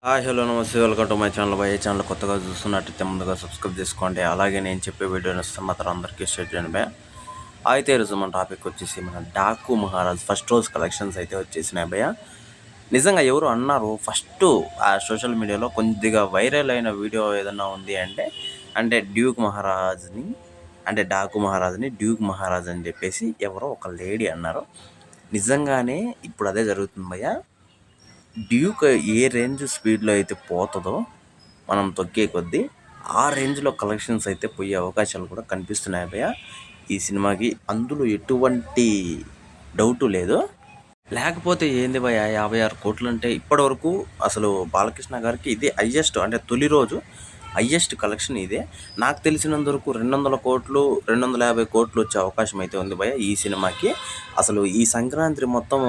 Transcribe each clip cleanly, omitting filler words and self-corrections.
Hi hello నమస్తే welcome to my channel. A channel కొత్తగా చూస్తున్నట్టయితే ముందుగా సబ్స్క్రైబ్ చేసుకోండి. అలాగే నేను చెప్పే వీడియోని వస్తే మాత్రం అందరికీ షేర్ చేయండి భయ. అయితే ఈరోజు మన టాపిక్ వచ్చేసి మన డాకు మహారాజ్ ఫస్ట్ రోజు కలెక్షన్స్ అయితే వచ్చేసినాయి భయ. నిజంగా ఎవరు అన్నారు ఫస్ట్ ఆ సోషల్ మీడియాలో కొద్దిగా వైరల్ అయిన వీడియో ఏదన్నా ఉంది అంటే డ్యూక్ మహారాజ్ని అంటే డాకు మహారాజ్ని డ్యూక్ మహారాజ్ అని చెప్పేసి ఎవరో ఒక లేడీ అన్నారు. నిజంగానే ఇప్పుడు అదే జరుగుతుంది భయ. డ్యూక్ ఏ రేంజ్ స్పీడ్లో అయితే పోతుందో మనం తొక్కే కొద్దీ ఆ రేంజ్లో కలెక్షన్స్ అయితే పోయే అవకాశాలు కూడా కనిపిస్తున్నాయి భయ్య ఈ సినిమాకి. అందులో ఎటువంటి డౌటు లేదు. లేకపోతే ఏంది భయ్య 56 కోట్లు అంటే ఇప్పటివరకు అసలు బాలకృష్ణ గారికి ఇది హైయెస్ట్, అంటే తొలి రోజు హైయెస్ట్ కలెక్షన్ ఇదే. నాకు తెలిసినంత వరకు 200 కోట్లు 250 కోట్లు వచ్చే అవకాశం అయితే ఉంది భయ్య ఈ సినిమాకి. అసలు ఈ సంక్రాంతి మొత్తం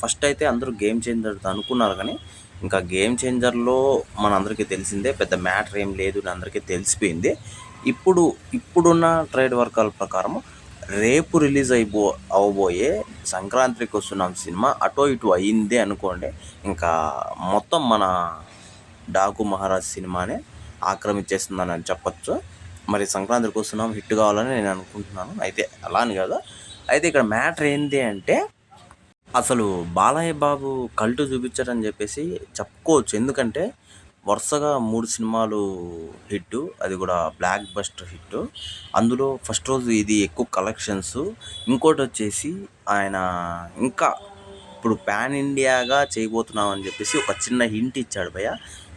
ఫస్ట్ అయితే అందరూ గేమ్ చేంజర్ అనుకున్నారు, కానీ ఇంకా గేమ్ చేంజర్లో మనందరికీ తెలిసిందే, పెద్ద మ్యాటర్ ఏం లేదు అని అందరికీ తెలిసిపోయింది. ఇప్పుడున్న ట్రేడ్ వర్గాల ప్రకారం రేపు రిలీజ్ అవబోయే సంక్రాంతికి వస్తున్నాం సినిమా అటో ఇటు అయిందే అనుకోండి, ఇంకా మొత్తం మన డాకు మహారాజ్ సినిమానే ఆక్రమించేస్తుందని చెప్పచ్చు. మరి సంక్రాంతికి వస్తున్నాం హిట్ కావాలని నేను అనుకుంటున్నాను. అయితే అలా అని కాదు. అయితే ఇక్కడ మ్యాటర్ ఏంటి అంటే అసలు బాలయ్య బాబు కల్టు చూపించారని చెప్పేసి చెప్పుకోవచ్చు. ఎందుకంటే వరుసగా 3 సినిమాలు హిట్, అది కూడా బ్లాక్ బస్టర్ హిట్. అందులో ఫస్ట్ రోజు ఇది ఎక్కువ కలెక్షన్స్. ఇంకోటి వచ్చేసి ఆయన ఇంకా ఇప్పుడు పాన్ ఇండియాగా చేయబోతున్నాం అని చెప్పేసి ఒక చిన్న హింట్ ఇచ్చాడు భయ్య.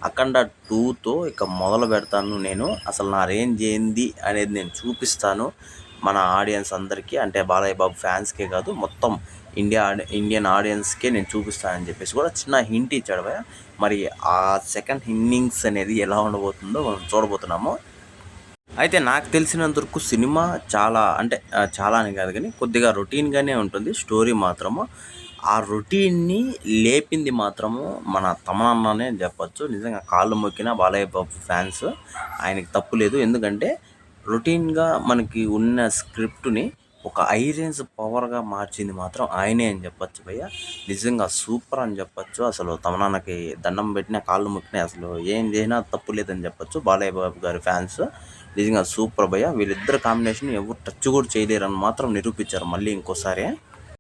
అఖండ 2తో ఇక మొదలు పెడతాను నేను, అసలు నా రేంజ్ ఏంది అనేది నేను చూపిస్తాను మన ఆడియన్స్ అందరికీ, అంటే బాలయ్య బాబు ఫ్యాన్స్కే కాదు మొత్తం ఇండియన్ ఆడియన్స్కే నేను చూపిస్తానని చెప్పేసి కూడా చిన్న హింట్ ఇచ్చాడు భయ్య. మరి ఆ సెకండ్ ఇన్నింగ్స్ అనేది ఎలా ఉండబోతుందో మనం చూడబోతున్నాము. అయితే నాకు తెలిసినంత వరకు సినిమా చాలా అని కాదు కానీ కొద్దిగా రొటీన్గానే ఉంటుంది. స్టోరీ మాత్రము ఆ రొటీన్ని లేపింది మాత్రము మన తమనన్ననే చెప్పచ్చు. నిజంగా కాళ్ళు మొక్కిన బాలయ్య బాబు ఫ్యాన్స్, ఆయనకి తప్పు లేదు. ఎందుకంటే రొటీన్గా మనకి ఉన్న స్క్రిప్ట్ని ఒక రేంజ్ పవర్గా మార్చింది మాత్రం ఆయనే అని చెప్పచ్చు భయ్య. నిజంగా సూపర్ అని చెప్పచ్చు. అసలు తమనన్నకి దండం పెట్టినా కాళ్ళు మొక్కినా అసలు ఏం చేసినా తప్పు లేదని చెప్పచ్చు బాలయ్య బాబు గారి ఫ్యాన్స్. నిజంగా సూపర్ భయ్య. వీళ్ళిద్దరు కాంబినేషన్ ఎవరు టచ్ కూడా చేయలేరని మాత్రం నిరూపించారు మళ్ళీ ఇంకోసారి.